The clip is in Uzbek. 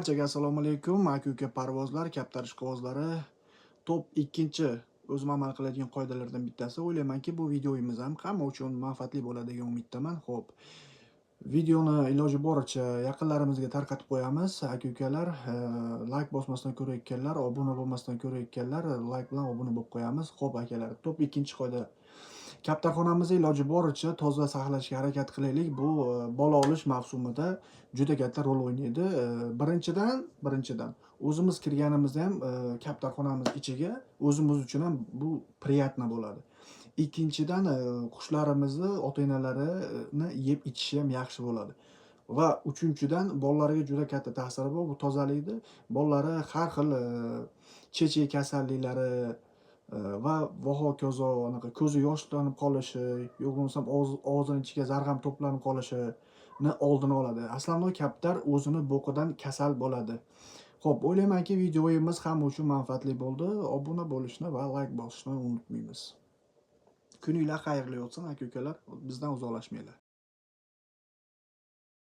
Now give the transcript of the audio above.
Barchaga assalomu alaykum. Aka-uka parvozlar, kaptar ishqibozlari. Top 2-chi o'zim amal qiladigan qoidalardan bittasi. O'ylaymanki, bu videomiz ham hamma uchun manfaatli bo'ladi degan umiddaman. Xo'p. Videoni iloji boricha yaqinlarimizga tarqatib qo'yamiz. Aka-ukalar, like bosmasdan ko'rayotganlar, obuna bo'lmasdan ko'rayotganlar, like bilan obuna bo'lib qo'yamiz. Xo'p akalar, top 2-chi qoida. Kaptarxonamizni iloji boricha toza saqlashga harakat qilaylik. Bu bola olish mavsumida juda katta rol o'ynaydi. Birinchidan o'zimiz kirganimizda ham kaptarxonamiz ichiga o'zimiz uchun ham bu priyatna bo'ladi. Ikkinchidan qushlarimizni ota-onalarini yeb ichishi ham yaxshi bo'ladi. Va uchinchidan bolalarga juda katta ta'siri bor bu tozalikni. Bolalari har xil chechak kasalliklari va hokazo anaqa ko'zi yoshlanib qolishi, yo'q bo'lmasam og'zining ichiga zarg'am to'planib qolishini oldini oladi. Aslan kaptar o'zini bo'qidan kasal bo'ladi. Xo'p, o'ylaymanki videomiz hamma uchun manfaatli bo'ldi. Obuna bo'lishni va like bosishni unutmaymiz. Kuninglar xayrli o'tsin aka-ukalar, bizdan uzoqlashmanglar.